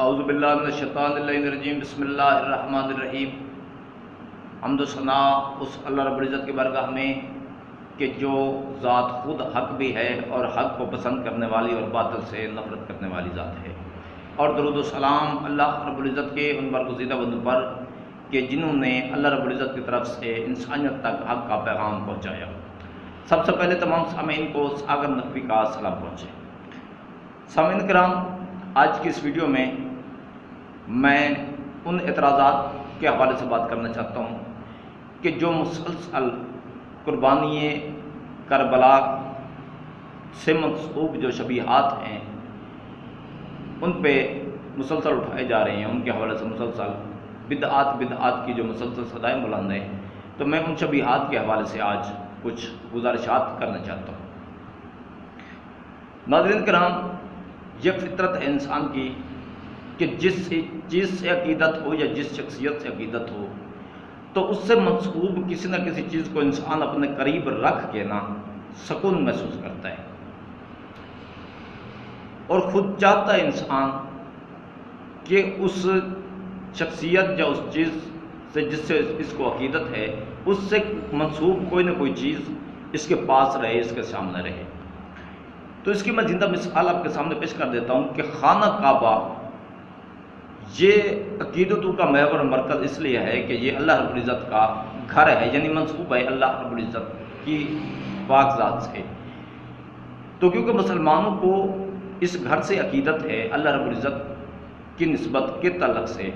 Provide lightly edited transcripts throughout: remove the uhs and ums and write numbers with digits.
اعوذ باللہ من الشیطان الرجیم، بسم اللہ الرحمن الرحیم۔ حمد و ثناء اس اللہ رب العزت کی بارگاہ میں کہ جو ذات خود حق بھی ہے اور حق کو پسند کرنے والی اور باطل سے نفرت کرنے والی ذات ہے، اور درود و سلام اللہ رب العزت کے ان برگزیدہ بندوں پر کہ جنہوں نے اللہ رب العزت کی طرف سے انسانیت تک حق کا پیغام پہنچایا۔ سب سے پہلے تمام سامعین کو ساگر نقوی کا سلام پہنچے۔ سامعین کرام، آج کی اس ویڈیو میں ان اعتراضات کے حوالے سے بات کرنا چاہتا ہوں کہ جو مسلسل قربانی کربلا سے منسوب جو شبیہات ہیں ان پہ مسلسل اٹھائے جا رہے ہیں، ان کے حوالے سے مسلسل بدعات کی جو مسلسل صدائیں بلند ہیں، تو میں ان شبیہات کے حوالے سے آج کچھ گزارشات کرنا چاہتا ہوں۔ ناظرین کرام، یہ فطرت ہے انسان کی کہ جس چیز سے عقیدت ہو یا جس شخصیت سے عقیدت ہو تو اس سے منسوب کسی نہ کسی چیز کو انسان اپنے قریب رکھ کے سکون محسوس کرتا ہے، اور خود چاہتا ہے انسان کہ اس شخصیت یا اس چیز سے جس سے اس کو عقیدت ہے اس سے منسوب کوئی نہ کوئی چیز اس کے پاس رہے، اس کے سامنے رہے۔ تو اس کی میں زندہ مثال آپ کے سامنے پیش کر دیتا ہوں کہ خانہ کعبہ یہ عقیدتوں کا محور مرکز اس لیے ہے کہ یہ اللہ رب العزت کا گھر ہے، یعنی منسوب ہے اللہ رب العزت کی پاک ذات سے۔ تو کیونکہ مسلمانوں کو اس گھر سے عقیدت ہے اللہ رب العزت کی نسبت کے تعلق سے،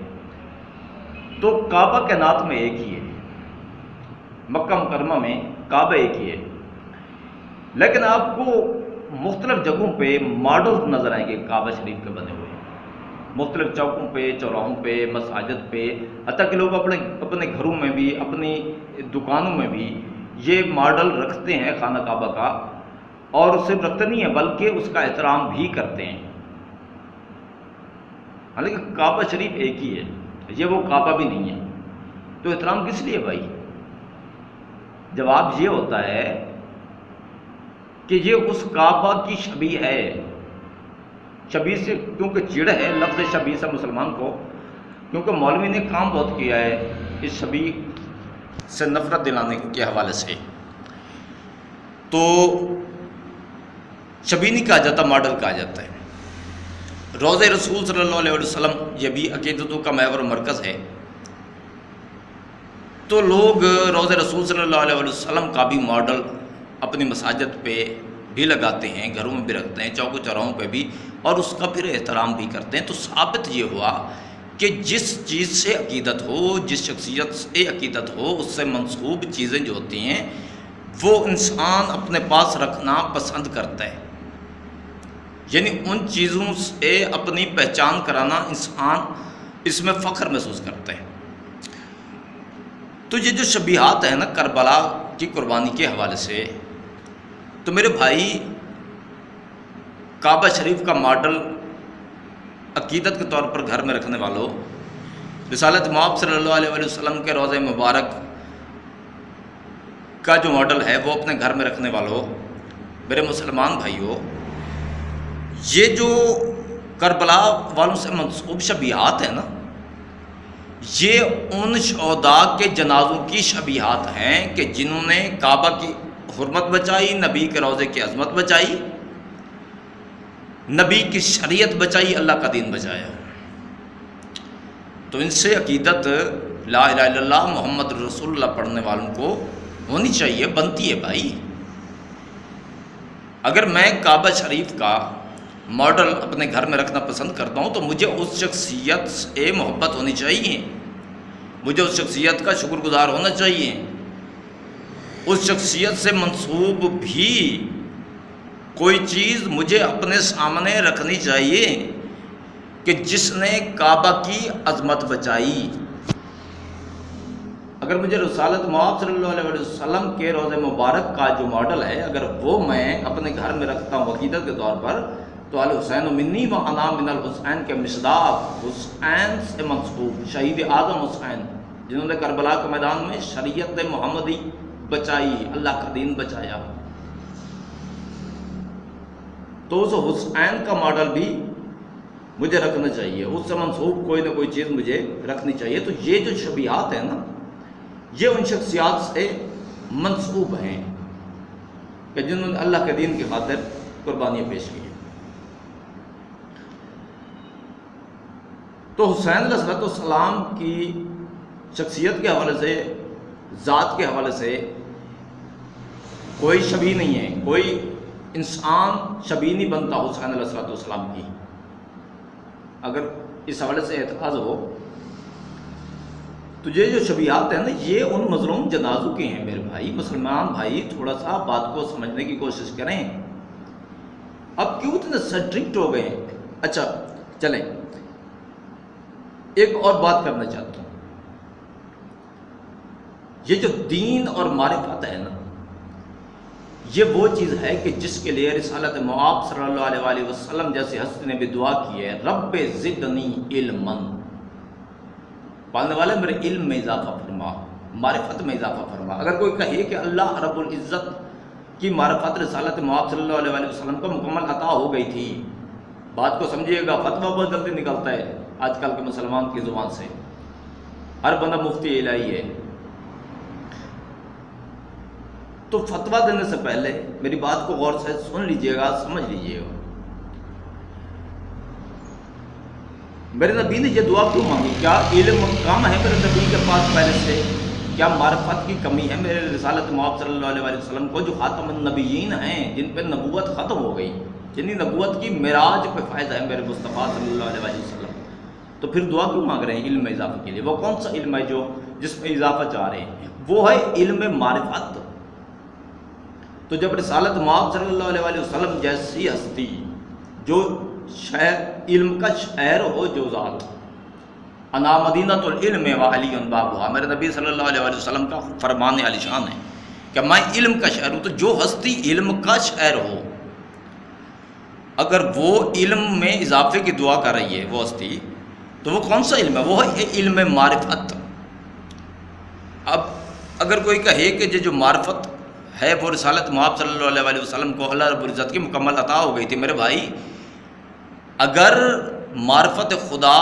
تو کعبہ کائنات میں ایک ہی ہے، مکہ مکرمہ میں کعبہ ایک ہی ہے، لیکن آپ کو مختلف جگہوں پہ ماڈل نظر آئیں گے کعبہ شریف کے بنے ہوئے، مختلف چوکوں پہ، چوراہوں پہ، مساجد پہ، حتیٰ کہ لوگ اپنے گھروں میں بھی، اپنی دکانوں میں بھی یہ ماڈل رکھتے ہیں خانہ کعبہ کا، اور صرف رکھتے نہیں ہیں بلکہ اس کا احترام بھی کرتے ہیں۔ حالانکہ کعبہ شریف ایک ہی ہے، یہ وہ کعبہ بھی نہیں ہے، تو احترام کس لیے بھائی؟ جواب یہ ہوتا ہے کہ یہ اس کعبہ کی شبیہ ہے۔ شبیہ سے کیونکہ چڑ ہے، لفظ شبیہ سے مسلمان کو، کیونکہ مولوی نے کام بہت کیا ہے اس شبیہ سے نفرت دلانے کے حوالے سے، تو شبیہ نہیں کہا جاتا، ماڈل کہا جاتا ہے۔ روضہ رسول صلی اللہ علیہ وسلم یہ بھی عقیدتوں کا محور مرکز ہے، تو لوگ روضہ رسول صلی اللہ علیہ وسلم کا بھی ماڈل اپنی مساجد پہ بھی لگاتے ہیں، گھروں میں بھی رکھتے ہیں، چوک و چوراہوں پہ بھی، اور اس کا پھر احترام بھی کرتے ہیں۔ تو ثابت یہ ہوا کہ جس چیز سے عقیدت ہو، جس شخصیت سے عقیدت ہو، اس سے منسوب چیزیں جو ہوتی ہیں وہ انسان اپنے پاس رکھنا پسند کرتا ہے، یعنی ان چیزوں سے اپنی پہچان کرانا انسان اس میں فخر محسوس کرتا ہے۔ تو یہ جو شبیہات ہیں کربلا کی قربانی کے حوالے سے، تو میرے بھائی کعبہ شریف کا ماڈل عقیدت کے طور پر گھر میں رکھنے والوں، رسالت مآب صلی اللہ علیہ وسلم کے روضہ مبارک کا جو ماڈل ہے وہ اپنے گھر میں رکھنے والوں، میرے مسلمان بھائیوں، یہ جو کربلا والوں سے منسوب شبیہات ہیں یہ ان شہداء کے جنازوں کی شبیہات ہیں کہ جنہوں نے کعبہ کی حرمت بچائی، نبی کے روضے کی عظمت بچائی، نبی کی شریعت بچائی، اللہ کا دین بچایا۔ تو ان سے عقیدت لا الہ الا اللہ محمد رسول اللہ پڑھنے والوں کو ہونی چاہیے، بنتی ہے بھائی۔ اگر میں کعبہ شریف کا ماڈل اپنے گھر میں رکھنا پسند کرتا ہوں تو مجھے اس شخصیت سے محبت ہونی چاہیے، مجھے اس شخصیت کا شکر گزار ہونا چاہیے، اس شخصیت سے منسوب بھی کوئی چیز مجھے اپنے سامنے رکھنی چاہیے کہ جس نے کعبہ کی عظمت بچائی۔ اگر مجھے رسالت مآب صلی اللہ علیہ وسلم کے روضہ مبارک کا جو ماڈل ہے اگر وہ میں اپنے گھر میں رکھتا ہوں عقیدت کے طور پر، تو الحسین منی و انا من الحسین کے مصداق حسین سے منسوب شہید اعظم حسین، جنہوں نے کربلا کے میدان میں شریعت محمدی بچائی، اللہ کا دین بچایا، تو اس حسین کا ماڈل بھی مجھے رکھنا چاہیے، اس سے منسوب کوئی نہ کوئی چیز مجھے رکھنی چاہیے۔ تو یہ جو شبیہات ہیں نا، یہ ان شخصیات سے منسوب ہیں کہ جنہوں نے اللہ کے دین کی خاطر قربانیاں پیش کی ہیں۔ تو حسین علیہ السلام کی شخصیت کے حوالے سے، ذات کے حوالے سے کوئی شبیہ نہیں ہے، کوئی انسان شبیہ نہیں بنتا حسین علیہ السلام کی۔ اگر اس حوالے سے اعتراض ہو تو یہ جو شبیہات ہیں نا، یہ ان مظلوم جنازوں کے ہیں۔ میرے بھائی، مسلمان بھائی، تھوڑا سا بات کو سمجھنے کی کوشش کریں۔ اب کیوں اتنے سٹرکٹ ہو گئے ہیں؟ اچھا چلیں، ایک اور بات کرنا چاہتا ہوں۔ یہ جو دین اور معرفت ہے نا، یہ وہ چیز ہے کہ جس کے لیے رسالت مآب صلی اللہ علیہ وآلہ وسلم جیسی ہستی نے بھی دعا کی ہے، رب زدنی علما، پالنے والے میرے علم میں اضافہ فرما، معرفت میں اضافہ فرما۔ اگر کوئی کہے کہ اللہ رب العزت کی معرفت رسالت مآب صلی اللہ علیہ وآلہ وسلم کو مکمل عطا ہو گئی تھی، بات کو سمجھیے گا، فتویٰ بہت جلدی نکلتا ہے آج کل کے مسلمان کی زبان سے، ہر بندہ مفتی الہی ہے۔ تو فتویٰ دینے سے پہلے میری بات کو غور سے سن لیجئے گا، سمجھ لیجئے گا۔ میرے نبی نے یہ دعا کیوں مانگی؟ کیا علم کم ہے میرے نبی کے پاس پہلے سے؟ کیا معرفت کی کمی ہے میرے رسالت مآب صلی اللہ علیہ وسلم کو، جو خاتم النبیین ہیں، جن پہ نبوت ختم ہو گئی، جنہی نبوت کی معراج پہ فائدہ ہے میرے مصطفیٰ صلی اللہ علیہ وسلم؟ تو پھر دعا کیوں مانگ رہے ہیں علم میں اضافے کے لیے؟ وہ کون سا علم ہے جو جس میں اضافہ چاہ رہے ہیں؟ وہ ہے علم معرفت۔ تو جب رسالت مآب صلی اللہ علیہ وسلم جیسی ہستی، جو علم کا شہر ہو، جو ذات، انا مدینہ العلم و علی بابھا، میرے نبی صلی اللہ علیہ وسلم کا فرمان عالی شان ہے کہ میں علم کا شہر ہوں۔ تو جو ہستی علم کا شہر ہو، اگر وہ علم میں اضافے کی دعا کر رہی ہے وہ ہستی، تو وہ کون سا علم ہے؟ وہ ہے علم معرفت۔ اب اگر کوئی کہے کہ یہ جو معرفت ہے وہ رسالت مآب صلی اللہ علیہ وآلہ وسلم کو اللہ رب العزت کی مکمل عطا ہو گئی تھی، میرے بھائی، اگر معرفت خدا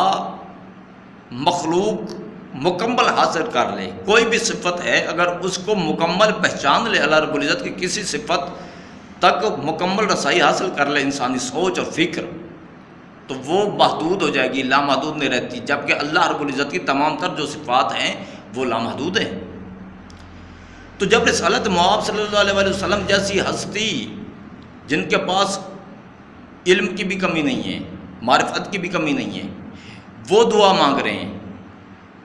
مخلوق مکمل حاصل کر لے، کوئی بھی صفت ہے، اگر اس کو مکمل پہچان لے، اللہ رب العزت کی کسی صفت تک مکمل رسائی حاصل کر لے انسانی سوچ اور فکر، تو وہ محدود ہو جائے گی، لامحدود نہیں رہتی۔ جبکہ اللہ رب العزت کی تمام تر جو صفات ہیں وہ لامحدود ہیں۔ تو جب رسالت مآب صلی اللہ علیہ وآلہ وسلم جیسی ہستی، جن کے پاس علم کی بھی کمی نہیں ہے، معرفت کی بھی کمی نہیں ہے، وہ دعا مانگ رہے ہیں،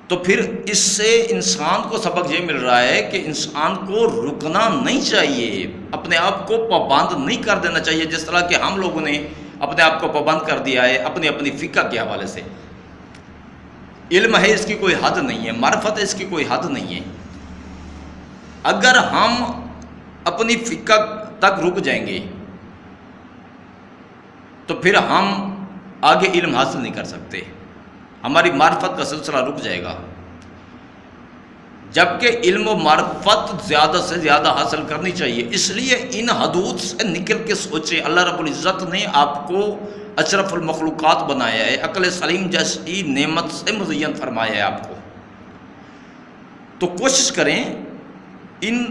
تو پھر اس سے انسان کو سبق یہ مل رہا ہے کہ انسان کو رکنا نہیں چاہیے، اپنے آپ کو پابند نہیں کر دینا چاہیے، جس طرح کہ ہم لوگوں نے اپنے آپ کو پابند کر دیا ہے اپنی اپنی فقہ کے حوالے سے۔ علم ہے، اس کی کوئی حد نہیں ہے، معرفت ہے، اس کی کوئی حد نہیں ہے۔ اگر ہم اپنی فقہ تک رک جائیں گے تو پھر ہم آگے علم حاصل نہیں کر سکتے، ہماری معرفت کا سلسلہ رک جائے گا۔ جبکہ علم و معرفت زیادہ سے زیادہ حاصل کرنی چاہیے، اس لیے ان حدود سے نکل کے سوچیں۔ اللہ رب العزت نے آپ کو اشرف المخلوقات بنایا ہے، عقل سلیم جیسی نعمت سے مزین فرمایا ہے آپ کو، تو کوشش کریں ان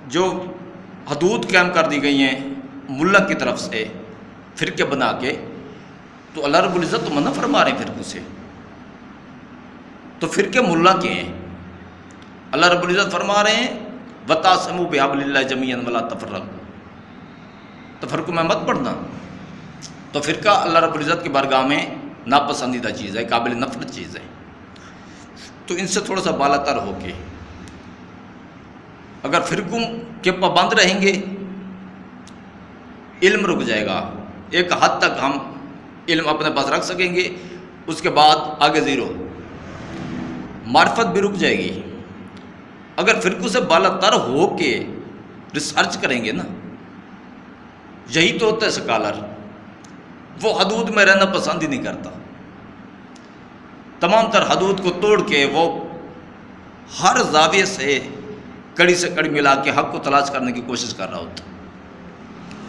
جو حدود قائم کر دی گئی ہیں ملا کی طرف سے فرقے بنا کے، تو اللہ رب العزت تو منع فرما رہے ہیں فرقوں سے، تو فرقے ملا کے ہیں۔ اللہ رب العزت فرما رہے ہیں وَتَعْصِمُوا بِحَبْلِ اللَّهِ جَمِيعًا وَلَا تَفَرَّقُوا، تفرقوں میں مت پڑنا۔ تو فرقہ اللہ رب العزت کی بارگاہ میں ناپسندیدہ چیز ہے، قابل نفرت چیز ہے۔ تو ان سے تھوڑا سا بالا تر ہو کے اگر فرقوں کے پابند رہیں گے، علم رک جائے گا، ایک حد تک ہم علم اپنے پاس رکھ سکیں گے، اس کے بعد آگے زیرو، معرفت بھی رک جائے گی۔ اگر فرقوں سے بالا تر ہو کے ریسرچ کریں گے نا، یہی تو ہوتا ہے سکالر، وہ حدود میں رہنا پسند ہی نہیں کرتا، تمام تر حدود کو توڑ کے وہ ہر زاویے سے کڑی سے کڑی ملا کے حق کو تلاش کرنے کی کوشش کر رہا ہوتا۔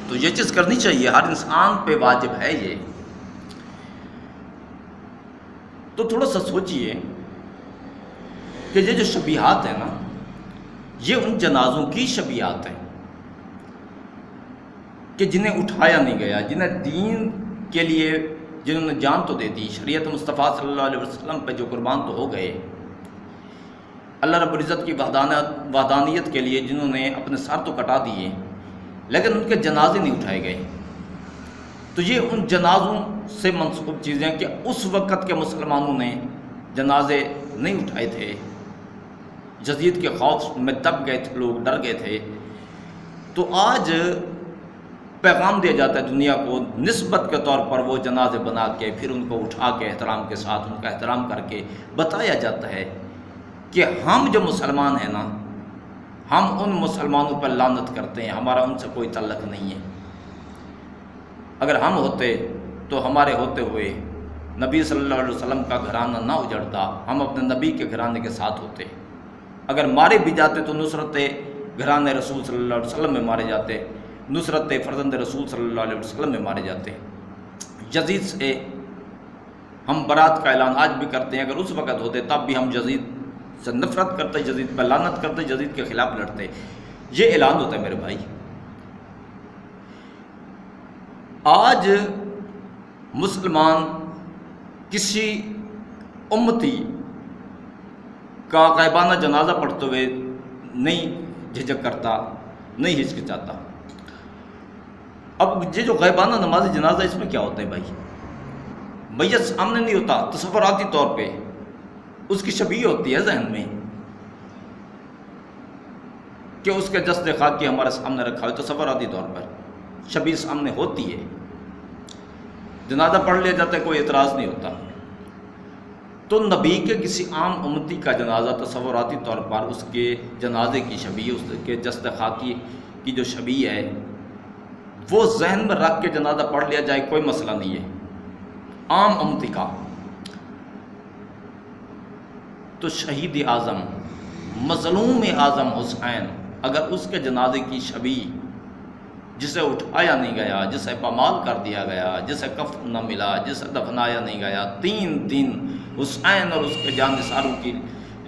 تو یہ چیز کرنی چاہیے، ہر انسان پہ واجب ہے یہ تو تھوڑا سا سوچئے کہ یہ جو شبیہات ہیں نا، یہ ان جنازوں کی شبیہات ہیں کہ جنہیں اٹھایا نہیں گیا، جنہیں دین کے لیے جنہوں نے جان تو دے دی، شریعت مصطفیٰ صلی اللہ علیہ وسلم پہ جو قربان تو ہو گئے، اللہ رب العزت کی وحدانیت کے لیے جنہوں نے اپنے سر تو کٹا دیے، لیکن ان کے جنازے نہیں اٹھائے گئے۔ تو یہ ان جنازوں سے منسوب چیزیں کہ اس وقت کے مسلمانوں نے جنازے نہیں اٹھائے تھے، یزید کے خوف میں دب گئے تھے، لوگ ڈر گئے تھے۔ تو آج پیغام دیا جاتا ہے دنیا کو، نسبت کے طور پر وہ جنازے بنا کے پھر ان کو اٹھا کے احترام کے ساتھ ان کا احترام کر کے بتایا جاتا ہے کہ ہم جو مسلمان ہیں نا، ہم ان مسلمانوں پر لعنت کرتے ہیں، ہمارا ان سے کوئی تعلق نہیں ہے۔ اگر ہم ہوتے تو ہمارے ہوتے ہوئے نبی صلی اللہ علیہ وسلم کا گھرانہ نہ اجڑتا، ہم اپنے نبی کے گھرانے کے ساتھ ہوتے۔ اگر مارے بھی جاتے تو نصرت گھرانے رسول صلی اللہ علیہ وسلم میں مارے جاتے، نصرت فرزند رسول صلی اللہ علیہ وسلم میں مارے جاتے۔ یزید سے ہم برات کا اعلان آج بھی کرتے ہیں، اگر اس وقت ہوتے تب بھی ہم یزید سے نفرت کرتے، یزید پہ لعنت کرتے، یزید کے خلاف لڑتے۔ یہ اعلان ہوتا ہے میرے بھائی۔ آج مسلمان کسی امتی کا غائبانہ جنازہ پڑھتے ہوئے نہیں جھجک کرتا، نہیں ہچکچاتا۔ اب یہ جو غائبانہ نماز جنازہ، اس میں کیا ہوتا ہے بھائی؟ میت سامنے نہیں ہوتا، تصوراتی طور پہ اس کی شبیہ ہوتی ہے ذہن میں کہ اس کے جسد خاکی ہمارے سامنے رکھا ہے، تصوراتی طور پر شبیہ سامنے ہوتی ہے، جنازہ پڑھ لیا جاتا ہے، کوئی اعتراض نہیں ہوتا۔ تو نبی کے کسی عام امتی کا جنازہ تصوراتی طور پر اس کے جنازے کی شبیہ، اس کے جسد خاکی کی جو شبیہ ہے وہ ذہن میں رکھ کے جنازہ پڑھ لیا جائے، کوئی مسئلہ نہیں ہے عام امتی کا۔ تو شہید اعظم، مظلوم اعظم حسین، اگر اس کے جنازے کی شبیہ، جسے اٹھایا نہیں گیا، جسے پامال کر دیا گیا، جسے کفن نہ ملا، جسے دفنایا نہیں گیا، 3 دن حسین اور اس کے جانثاروں کی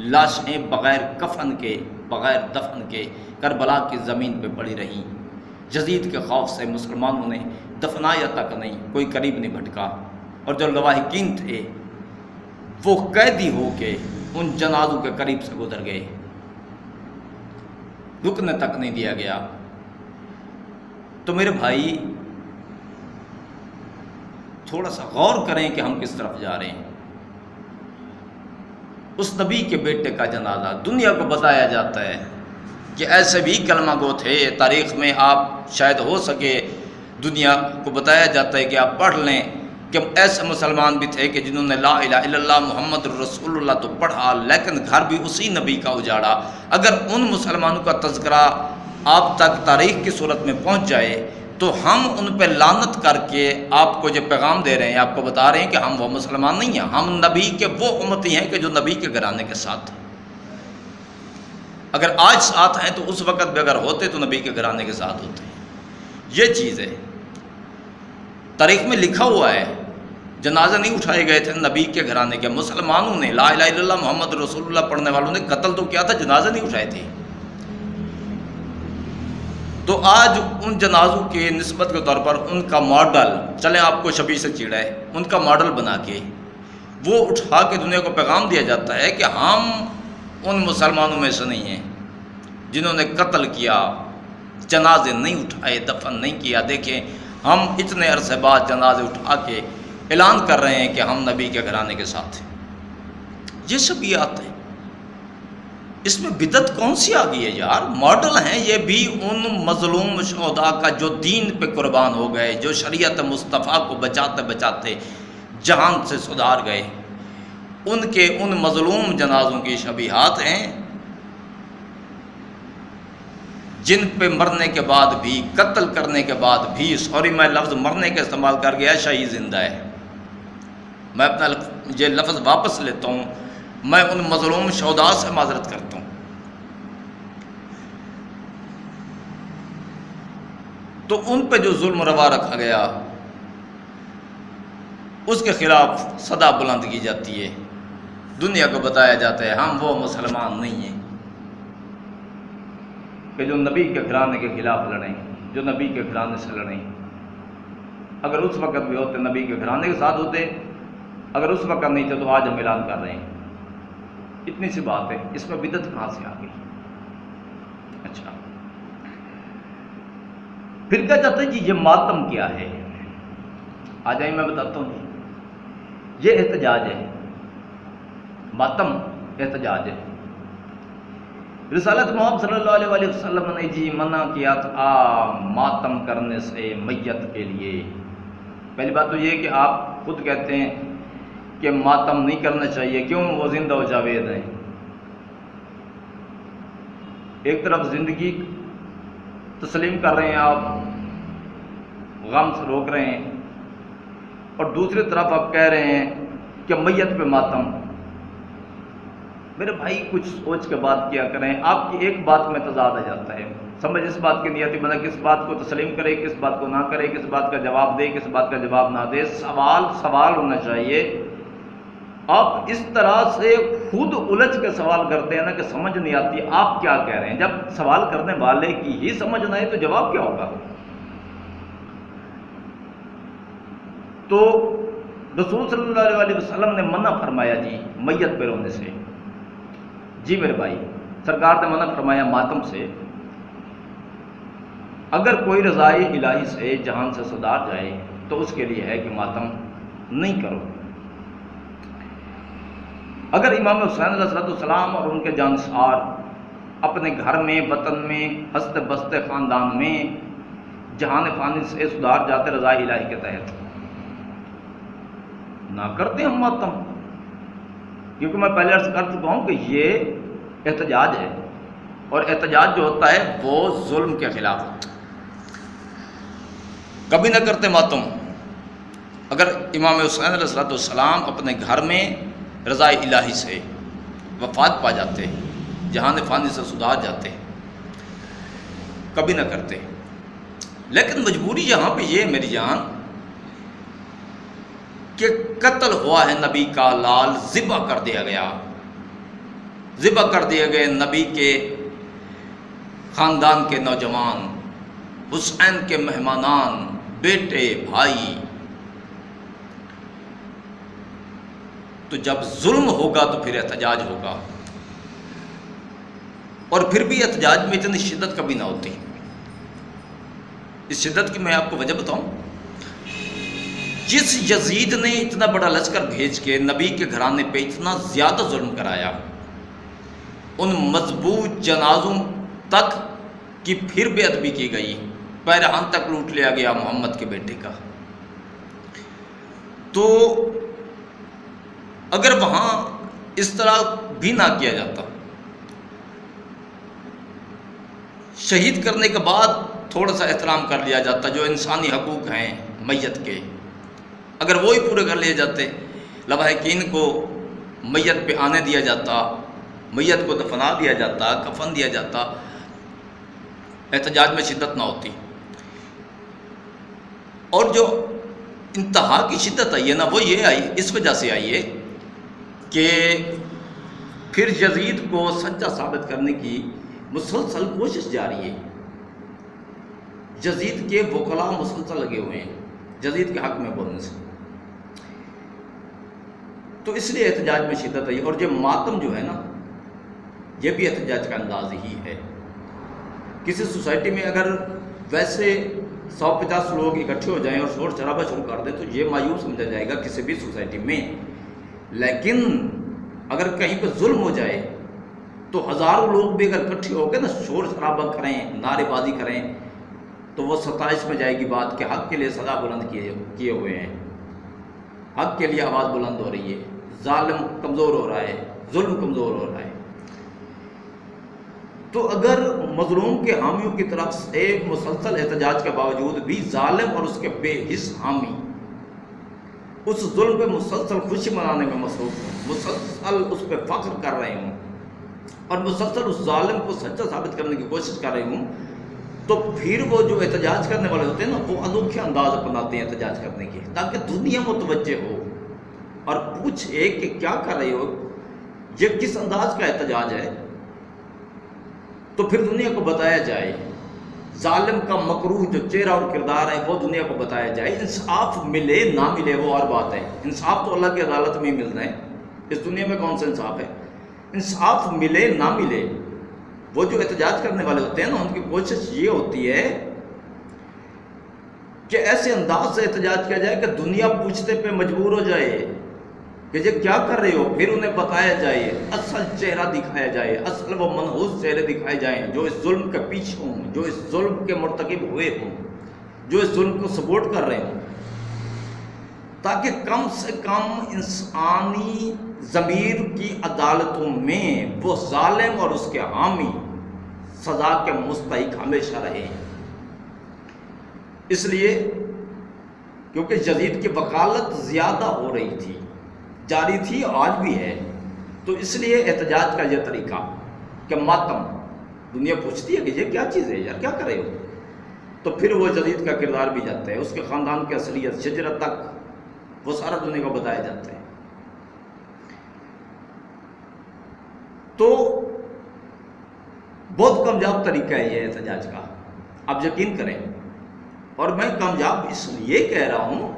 لاشیں بغیر کفن کے، بغیر دفن کے کربلا کی زمین پہ پڑی رہیں۔ یزید کے خوف سے مسلمانوں نے دفنایا تک نہیں، کوئی قریب نہیں بھٹکا، اور جو لواحقین تھے وہ قیدی ہو کے ان جنازوں کے قریب سے گزر گئے، رکنے تک نہیں دیا گیا۔ تو میرے بھائی تھوڑا سا غور کریں کہ ہم کس طرف جا رہے ہیں۔ اس نبی کے بیٹے کا جنازہ دنیا کو بتایا جاتا ہے کہ ایسے بھی کلمہ گو تھے، تاریخ میں آپ شاید ہو سکے دنیا کو بتایا جاتا ہے کہ آپ پڑھ لیں کہ ایسے مسلمان بھی تھے کہ جنہوں نے لا الہ الا اللہ محمد رسول اللہ تو پڑھا، لیکن گھر بھی اسی نبی کا اجاڑا۔ اگر ان مسلمانوں کا تذکرہ آپ تک تاریخ کی صورت میں پہنچ جائے تو ہم ان پہ لعنت کر کے آپ کو جو پیغام دے رہے ہیں، آپ کو بتا رہے ہیں کہ ہم وہ مسلمان نہیں ہیں، ہم نبی کے وہ امتی ہیں کہ جو نبی کے گھرانے کے ساتھ ہیں۔ اگر آج ساتھ ہیں تو اس وقت بھی اگر ہوتے تو نبی کے گھرانے کے ساتھ ہوتے ہیں۔ یہ چیز ہے، تاریخ میں لکھا ہوا ہے، جنازے نہیں اٹھائے گئے تھے نبی کے گھرانے کے، مسلمانوں نے لا الہ الا اللہ محمد رسول اللہ پڑھنے والوں نے قتل تو کیا تھا، جنازے نہیں اٹھائے تھے۔ تو آج ان جنازوں کے نسبت کے طور پر ان کا ماڈل، چلیں آپ کو شبیہ سے چیڑا ہے، ان کا ماڈل بنا کے وہ اٹھا کے دنیا کو پیغام دیا جاتا ہے کہ ہم ان مسلمانوں میں سے نہیں ہیں جنہوں نے قتل کیا، جنازے نہیں اٹھائے، دفن نہیں کیا۔ دیکھیں ہم اتنے عرصے بعد جنازے اٹھا کے اعلان کر رہے ہیں کہ ہم نبی کے گھرانے کے ساتھ ہیں۔ یہ شبیہات ہیں، اس میں بدعت کون سی آ گئی ہے یار؟ ماڈل ہیں یہ بھی ان مظلوم شہداء کا جو دین پہ قربان ہو گئے، جو شریعت مصطفیٰ کو بچاتے بچاتے جہان سے سدھار گئے، ان کے ان مظلوم جنازوں کی شبیہات ہیں جن پہ مرنے کے بعد بھی، قتل کرنے کے بعد بھی، سوری میں لفظ مرنے کا استعمال کر گیا، شہید زندہ ہے، میں اپنا یہ لفظ واپس لیتا ہوں، میں ان مظلوم شہداء سے معذرت کرتا ہوں۔ تو ان پہ جو ظلم روا رکھا گیا، اس کے خلاف صدا بلند کی جاتی ہے، دنیا کو بتایا جاتا ہے ہم وہ مسلمان نہیں ہیں کہ جو نبی کے گھرانے کے خلاف لڑیں، جو نبی کے گھرانے سے لڑیں۔ اگر اس وقت بھی ہوتے نبی کے گھرانے کے ساتھ ہوتے، اگر اس وقت نہیں تھے تو آج ہم اعلان کر رہے ہیں۔ اتنی سی بات ہے، اس میں بدعت کہاں سے آ گئی؟ اچھا، پھر کہا جاتا ہے جی یہ ماتم کیا ہے؟ آ جائیں میں بتاتا ہوں جی، یہ احتجاج ہے، ماتم احتجاج ہے۔ رسالت محمد صلی اللہ علیہ وآلہ وسلم نے جی منع کیا تھا ماتم کرنے سے میت کے لیے۔ پہلی بات تو یہ کہ آپ خود کہتے ہیں کہ ماتم نہیں کرنا چاہیے، کیوں؟ وہ زندہ و جاوید ہیں۔ ایک طرف زندگی تسلیم کر رہے ہیں آپ، غم سے روک رہے ہیں، اور دوسری طرف آپ کہہ رہے ہیں کہ میت پہ ماتم۔ میرے بھائی کچھ سوچ کے بات کیا کریں، آپ کی ایک بات میں تضاد آ جاتا ہے، سمجھ اس بات کی نیتی بنا کس بات کو تسلیم کرے، کس بات کو نہ کرے، کس بات کا جواب دے، کس بات کا جواب نہ دے۔ سوال ہونا چاہیے۔ آپ اس طرح سے خود الجھ کے سوال کرتے ہیں نا کہ سمجھ نہیں آتی آپ کیا کہہ رہے ہیں۔ جب سوال کرنے والے کی ہی سمجھ نہ آئے تو جواب کیا ہوگا؟ تو رسول صلی اللہ علیہ وسلم نے منع فرمایا جی میت پہ رونے سے۔ جی میرے بھائی، سرکار نے منع فرمایا ماتم سے۔ اگر کوئی رضائے الہی سے جہان سے صدار جائے تو اس کے لیے ہے کہ ماتم نہیں کرو۔ اگر امام حسین علیہ السلام اور ان کے جانثار اپنے گھر میں، وطن میں، ہنستے بستے خاندان میں جہان فانی سے صدار جاتے رضائے الہی کے تحت، نہ کرتے ہم ماتم، کیونکہ میں پہلے عرض کر چکا ہوں کہ یہ احتجاج ہے، اور احتجاج جو ہوتا ہے وہ ظلم کے خلاف ہوتا ہے۔ کبھی نہ کرتے ماتم اگر امام حسین علیہ السلام اپنے گھر میں رضا الہی سے وفات پا جاتے، جہان فانی سے صدار جاتے، کبھی نہ کرتے۔ لیکن مجبوری یہاں پہ یہ میری جان کہ قتل ہوا ہے نبی کا لال، ذبح کر دیا گیا، ذبح کر دیے گئے نبی کے خاندان کے نوجوان، حسین کے مہمانان، بیٹے، بھائی۔ تو جب ظلم ہوگا تو پھر احتجاج ہوگا، اور پھر بھی احتجاج میں اتنی شدت کبھی نہ ہوتی۔ اس شدت کی میں آپ کو وجہ بتاؤں۔ جس یزید نے اتنا بڑا لشکر بھیج کے نبی کے گھرانے پہ اتنا زیادہ ظلم کرایا، ان مضبوط جنازوں تک کی پھر بے ادبی کی گئی، پیرہن تک لوٹ لیا گیا محمد کے بیٹے کا، تو اگر وہاں اس طرح بھی نہ کیا جاتا، شہید کرنے کے بعد تھوڑا سا احترام کر لیا جاتا، جو انسانی حقوق ہیں میت کے، اگر وہی پورے کر لیے جاتے، لواحقین کو میت پہ آنے دیا جاتا، میت کو دفنا دیا جاتا، کفن دیا جاتا، احتجاج میں شدت نہ ہوتی۔ اور جو انتہا کی شدت آئی ہے نا، وہ یہ آئی، اس وجہ سے آئی ہے کہ پھر یزید کو سچا ثابت کرنے کی مسلسل کوشش جاری ہے۔ یزید کے وکلاء مسلسل لگے ہوئے ہیں یزید کے حق میں بولنے سے، تو اس لیے احتجاج میں شدت آئی۔ اور یہ ماتم جو ہے نا، یہ بھی احتجاج کا انداز ہی ہے۔ کسی سوسائٹی میں اگر ویسے 150 لوگ اکٹھے ہو جائیں اور شور شرابہ شروع کر دیں تو یہ مایوس سمجھا جائے گا کسی بھی سوسائٹی میں، لیکن اگر کہیں پہ ظلم ہو جائے تو ہزاروں لوگ بھی اگر اکٹھے ہو کے نا شور شرابہ کریں، نعرے بازی کریں، تو وہ ستائش میں جائے گی بات کہ حق کے لیے صدا بلند کیے ہوئے ہیں، حق کے لیے آواز بلند ہو رہی ہے، ظالم کمزور ہو رہا ہے، ظلم کمزور ہو رہا ہے۔ تو اگر مظلوم کے حامیوں کی طرف سے مسلسل احتجاج کے باوجود بھی ظالم اور اس کے بے حس حامی اس ظلم پہ مسلسل خوشی منانے میں مصروف ہوں، مسلسل اس پہ فخر کر رہے ہوں، اور مسلسل اس ظالم کو سچا ثابت کرنے کی کوشش کر رہے ہوں، تو پھر وہ جو احتجاج کرنے والے ہوتے ہیں نا، وہ انوکھے انداز اپناتے ہیں احتجاج کرنے کے، تاکہ دنیا متوجہ ہو اور پوچھے کہ کیا کر رہے ہو، یہ کس انداز کا احتجاج ہے، تو پھر دنیا کو بتایا جائے۔ ظالم کا مکروہ جو چہرہ اور کردار ہے وہ دنیا کو بتایا جائے۔ انصاف ملے نہ ملے وہ اور بات ہے، انصاف تو اللہ کی عدالت میں ہی ملنا ہے، اس دنیا میں کون سا انصاف ہے۔ انصاف ملے نہ ملے، وہ جو احتجاج کرنے والے ہوتے ہیں نا، ان کی کوشش یہ ہوتی ہے کہ ایسے انداز سے احتجاج کیا جائے کہ دنیا پوچھتے پہ مجبور ہو جائے کہ یہ کیا کر رہے ہو، پھر انہیں بتایا جائے، اصل چہرہ دکھایا جائے، اصل وہ منحوس چہرے دکھائے جائیں جو اس ظلم کے پیچھے ہوں، جو اس ظلم کے مرتکب ہوئے ہوں، جو اس ظلم کو سپورٹ کر رہے ہوں، تاکہ کم سے کم انسانی ضمیر کی عدالتوں میں وہ ظالم اور اس کے حامی سزا کے مستحق ہمیشہ رہے۔ اس لیے کیونکہ یزید کی وکالت زیادہ ہو رہی تھی، جاری تھی، آج بھی ہے، تو اس لیے احتجاج کا یہ طریقہ کہ ماتم، دنیا پوچھتی ہے کہ یہ کیا چیز ہے یار، کیا کر رہے ہو، تو پھر وہ یزید کا کردار بھی جاتا ہے، اس کے خاندان کی اصلیت، شجرت تک وہ سارا دنیا کو بتایا جاتا ہے۔ تو بہت کامیاب طریقہ ہے یہ احتجاج کا، آپ یقین کریں، اور میں کامیاب اس لیے کہہ رہا ہوں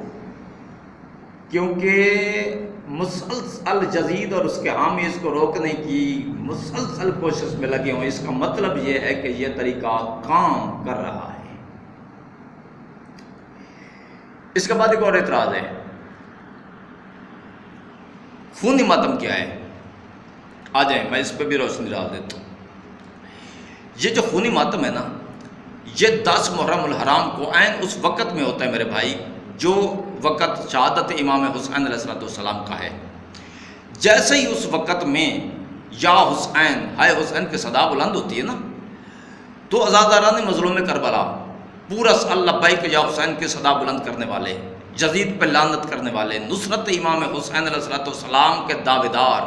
کیونکہ مسلسل یزید اور اس کے حامی اس کو روکنے کی مسلسل کوشش میں لگے ہوں۔ اس کا مطلب یہ ہے کہ یہ طریقہ کام کر رہا ہے۔ اس کے بعد ایک اور اعتراض ہے، خونی ماتم کیا ہے؟ آ جائیں، میں اس پہ بھی روشنی ڈال دیتا ہوں۔ یہ جو خونی ماتم ہے نا، یہ 10 محرم الحرام کو عین اس وقت میں ہوتا ہے میرے بھائی جو وقت شہادت امام حسین علیہ السلام کا ہے۔ جیسے ہی اس وقت میں یا حسین، ہائے حسین کی صدا بلند ہوتی ہے نا، تو عزاداران مظلوم کربلا پورا سال لبیک یا حسین کی صدا بلند کرنے والے، یزید پہ لعنت کرنے والے، نصرت امام حسین علیہ السلام کے دعوے دار،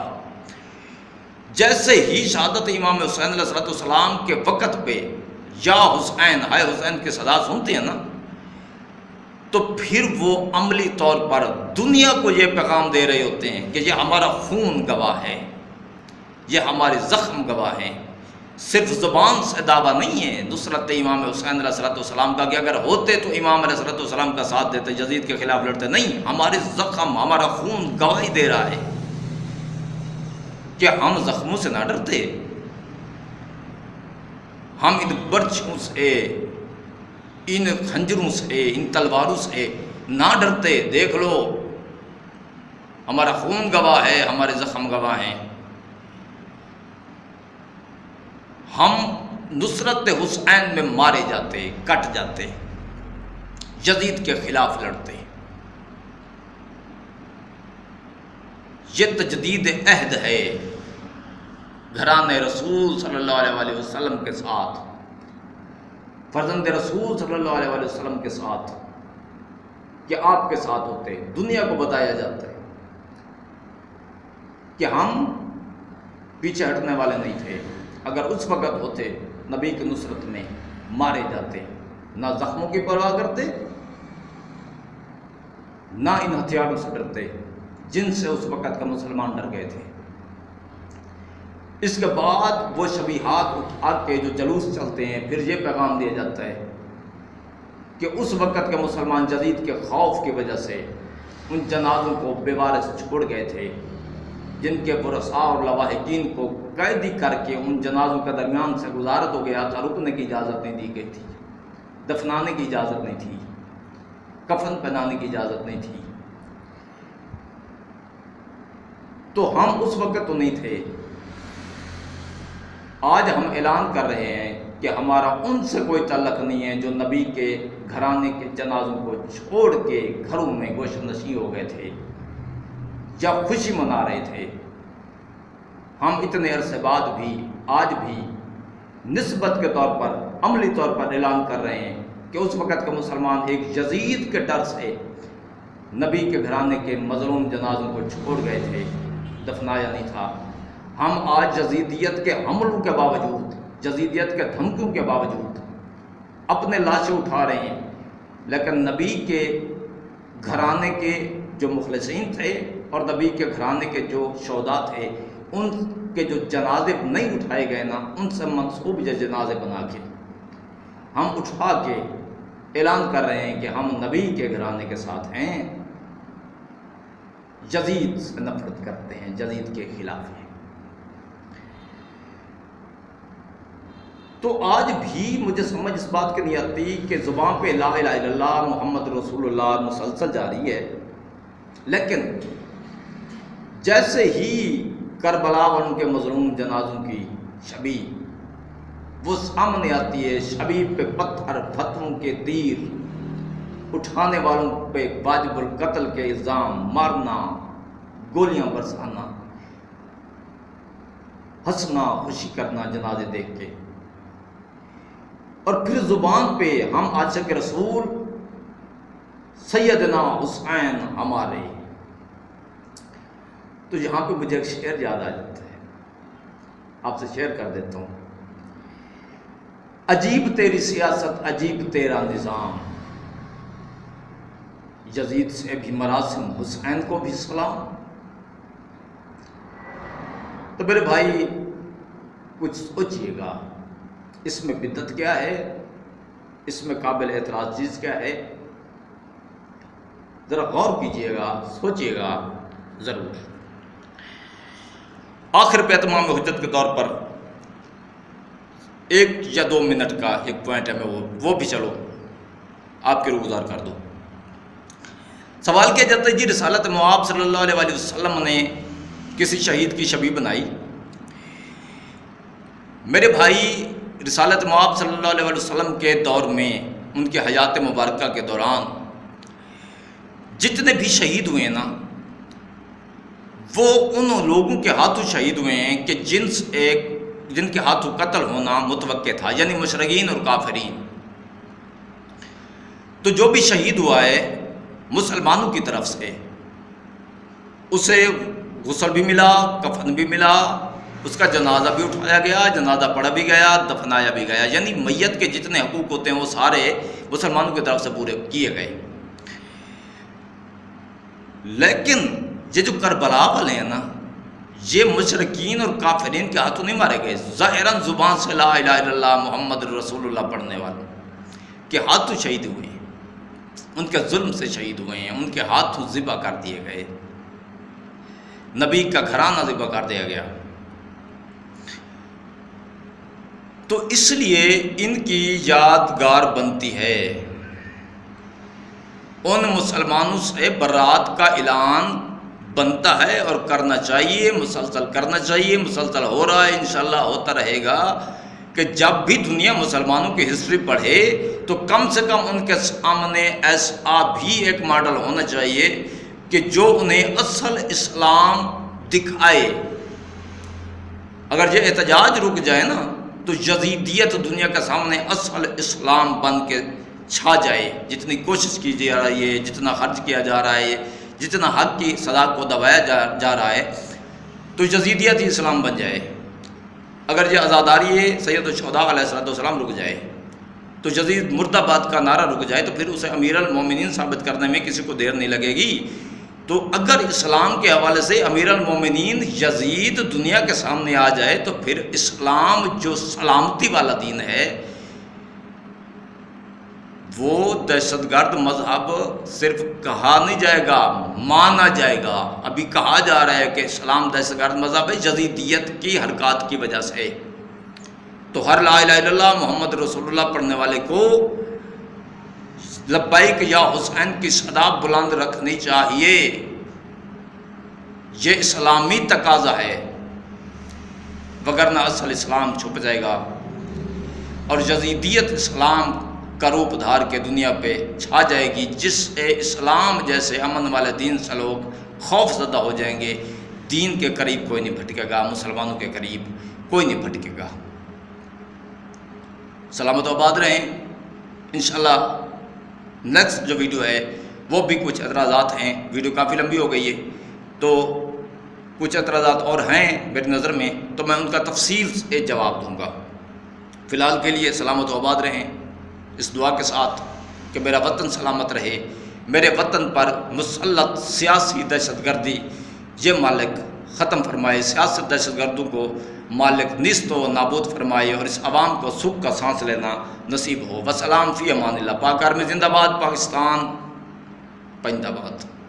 جیسے ہی شہادت امام حسین علیہ السلام کے وقت پہ یا حسین، ہائے حسین کی صدا سنتے ہیں نا، تو پھر وہ عملی طور پر دنیا کو یہ پیغام دے رہے ہوتے ہیں کہ یہ ہمارا خون گواہ ہے، یہ ہمارے زخم گواہ ہیں۔ صرف زبان سے دعویٰ نہیں ہے نصرت امام حسین علیہ السلام کا کہ اگر ہوتے تو امام علیہ السلام کا ساتھ دیتے، یزید کے خلاف لڑتے، نہیں، ہمارے زخم، ہمارا خون گواہی دے رہا ہے کہ ہم زخموں سے نہ ڈرتے، ہم ان برچھوں سے، ان خنجروں سے، ان تلواروں سے نہ ڈرتے۔ دیکھ لو، ہمارا خون گواہ ہے، ہمارے زخم گواہ ہیں، ہم نصرت حسین میں مارے جاتے، کٹ جاتے، یزید کے خلاف لڑتے۔ یہ تجدید عہد ہے گھرانے رسول صلی اللہ علیہ وسلم کے ساتھ، فرزند رسول صلی اللہ علیہ وسلم کے ساتھ، کہ آپ کے ساتھ ہوتے، دنیا کو بتایا جاتا ہے کہ ہم پیچھے ہٹنے والے نہیں تھے۔ اگر اس وقت ہوتے نبی کی نصرت میں مارے جاتے، نہ زخموں کی پرواہ کرتے، نہ ان ہتھیاروں سے ڈرتے جن سے اس وقت کا مسلمان ڈر گئے تھے۔ اس کے بعد وہ شبیہات اٹھا کے جو جلوس چلتے ہیں، پھر یہ پیغام دیا جاتا ہے کہ اس وقت کے مسلمان یزید کے خوف کی وجہ سے ان جنازوں کو بے وارث چھوڑ گئے تھے، جن کے ورثاء اور لواحقین کو قیدی کر کے ان جنازوں کے درمیان سے گزارت ہو گیا تھا، رکنے کی اجازت نہیں دی گئی تھی، دفنانے کی اجازت نہیں تھی، کفن پہنانے کی اجازت نہیں تھی۔ تو ہم اس وقت تو نہیں تھے، آج ہم اعلان کر رہے ہیں کہ ہمارا ان سے کوئی تعلق نہیں ہے جو نبی کے گھرانے کے جنازوں کو چھوڑ کے گھروں میں گوشہ نشین ہو گئے تھے یا خوشی منا رہے تھے۔ ہم اتنے عرصے بعد بھی، آج بھی نسبت کے طور پر، عملی طور پر اعلان کر رہے ہیں کہ اس وقت کے مسلمان ایک یزید کے ڈر سے نبی کے گھرانے کے مظلوم جنازوں کو چھوڑ گئے تھے، دفنایا نہیں تھا۔ ہم آج یزیدیت کے حملوں کے باوجود، یزیدیت کے دھمکیوں کے باوجود اپنے لاشیں اٹھا رہے ہیں، لیکن نبی کے گھرانے کے جو مخلصین تھے اور نبی کے گھرانے کے جو شہداء تھے، ان کے جو جنازے نہیں اٹھائے گئے نا، ان سے منسوب جو جنازے بنا کے ہم اٹھا کے اعلان کر رہے ہیں کہ ہم نبی کے گھرانے کے ساتھ ہیں، یزید سے نفرت کرتے ہیں، یزید کے خلاف ہیں۔ تو آج بھی مجھے سمجھ اس بات کی نہیں آتی کہ زبان پہ لا الہ الا اللہ محمد رسول اللہ مسلسل جاری ہے، لیکن جیسے ہی کربلا اور ان کے مظلوم جنازوں کی شبی وہ سامنے آتی ہے، شبی پہ پتھر فتووں کے تیر، اٹھانے والوں پہ واجب القتل کے الزام، مارنا، گولیاں برسانا، ہنسنا، خوشی کرنا جنازے دیکھ کے، اور پھر زبان پہ ہم عاشق رسول سیدنا حسین ہمارے، تو یہاں پہ مجھے ایک شعر یاد آ جاتا ہے، آپ سے شیئر کر دیتا ہوں۔ عجیب تیری سیاست، عجیب تیرا نظام، یزید سے بھی مراسم، حسین کو بھی سلام۔ تو میرے بھائی کچھ سوچئے گا، اس میں بدعت کیا ہے، اس میں قابل اعتراض چیز کیا ہے، ذرا غور کیجئے گا، سوچئے گا ضرور۔ آخر پہ اتمام حجت کے طور پر 1 یا 2 منٹ کا ایک پوائنٹ ہے، میں وہ بھی چلو آپ کے روگزار کر دو۔ سوال کیا جاتا ہے جی رسالت مآب صلی اللہ علیہ وآلہ وسلم نے کسی شہید کی شبیہ بنائی؟ میرے بھائی، رسالت مآب صلی اللہ علیہ وآلہ وسلم کے دور میں، ان کی حیات مبارکہ کے دوران جتنے بھی شہید ہوئے ہیں نا، وہ ان لوگوں کے ہاتھوں شہید ہوئے ہیں کہ جن کے ہاتھوں قتل ہونا متوقع تھا، یعنی مشرکین اور کافرین۔ تو جو بھی شہید ہوا ہے مسلمانوں کی طرف سے، اسے غسل بھی ملا، کفن بھی ملا، اس کا جنازہ بھی اٹھایا گیا، جنازہ پڑھا بھی گیا، دفنایا بھی گیا، یعنی میت کے جتنے حقوق ہوتے ہیں وہ سارے مسلمانوں کی طرف سے پورے کیے گئے۔ لیکن یہ جو کربلا والے ہیں نا، یہ مشرکین اور کافرین کے ہاتھوں نہیں مارے گئے، ظاہراً زبان سے لا الہ الا اللہ محمد رسول اللہ پڑھنے والے کے ہاتھوں شہید ہوئے ہیں، ان کے ظلم سے شہید ہوئے ہیں، ان کے ہاتھوں ذبح کر دیے گئے، نبی کا گھرانہ ذبح کر دیا گیا۔ تو اس لیے ان کی یادگار بنتی ہے، ان مسلمانوں سے برات کا اعلان بنتا ہے اور کرنا چاہیے، مسلسل کرنا چاہیے، مسلسل ہو رہا ہے، انشاءاللہ ہوتا رہے گا کہ جب بھی دنیا مسلمانوں کی ہسٹری پڑھے تو کم سے کم ان کے سامنے ایسا بھی ایک ماڈل ہونا چاہیے کہ جو انہیں اصل اسلام دکھائے۔ اگر یہ احتجاج رک جائے نا تو یزیدیت دنیا کے سامنے اصل اسلام بن کے چھا جائے، جتنی کوشش کی جا رہی ہے، جتنا خرچ کیا جا رہا ہے، جتنا حق کی صدا کو دبایا جا رہا ہے، تو یزیدیت ہی اسلام بن جائے۔ اگر یہ آزاداری سید الشہداء علیہ السلام رک جائے، تو یزید مرد آباد کا نعرہ رک جائے، تو پھر اسے امیر المومنین ثابت کرنے میں کسی کو دیر نہیں لگے گی۔ تو اگر اسلام کے حوالے سے امیر المومنین یزید دنیا کے سامنے آ جائے تو پھر اسلام جو سلامتی والا دین ہے، وہ دہشت گرد مذہب صرف کہا نہیں جائے گا، مانا جائے گا۔ ابھی کہا جا رہا ہے کہ اسلام دہشت گرد مذہب ہے یزیدیت کی حرکات کی وجہ سے۔ تو ہر لا الہ الا اللہ محمد رسول اللہ پڑھنے والے کو لبیک یا حسین کی صدا بلند رکھنی چاہیے، یہ اسلامی تقاضا ہے، وگرنہ اصل اسلام چھپ جائے گا اور یزیدیت اسلام کا روپ دھار کے دنیا پہ چھا جائے گی، جس سے اسلام جیسے امن والے دین سے لوگ خوف زدہ ہو جائیں گے۔ دین کے قریب کوئی نہیں بھٹکے گا، مسلمانوں کے قریب کوئی نہیں بھٹکے گا۔ سلامت و آباد رہیں۔ انشاءاللہ نیکسٹ جو ویڈیو ہے وہ بھی کچھ اعتراضات ہیں، ویڈیو کافی لمبی ہو گئی ہے تو کچھ اعتراضات اور ہیں میری نظر میں، تو میں ان کا تفصیل سے جواب دوں گا۔ فی الحال کے لیے سلامت و آباد رہیں۔ اس دعا کے ساتھ کہ میرا وطن سلامت رہے، میرے وطن پر مسلط سیاسی دہشت گردی یہ مالک ختم فرمائے، سیاست دہشت گردوں کو مالک نیست و نابود فرمائے اور اس عوام کو سکھ کا سانس لینا نصیب ہو۔ وسلام فی امان اللہ۔ پاک آرمی زندہ باد، پاکستان پائندہ باد۔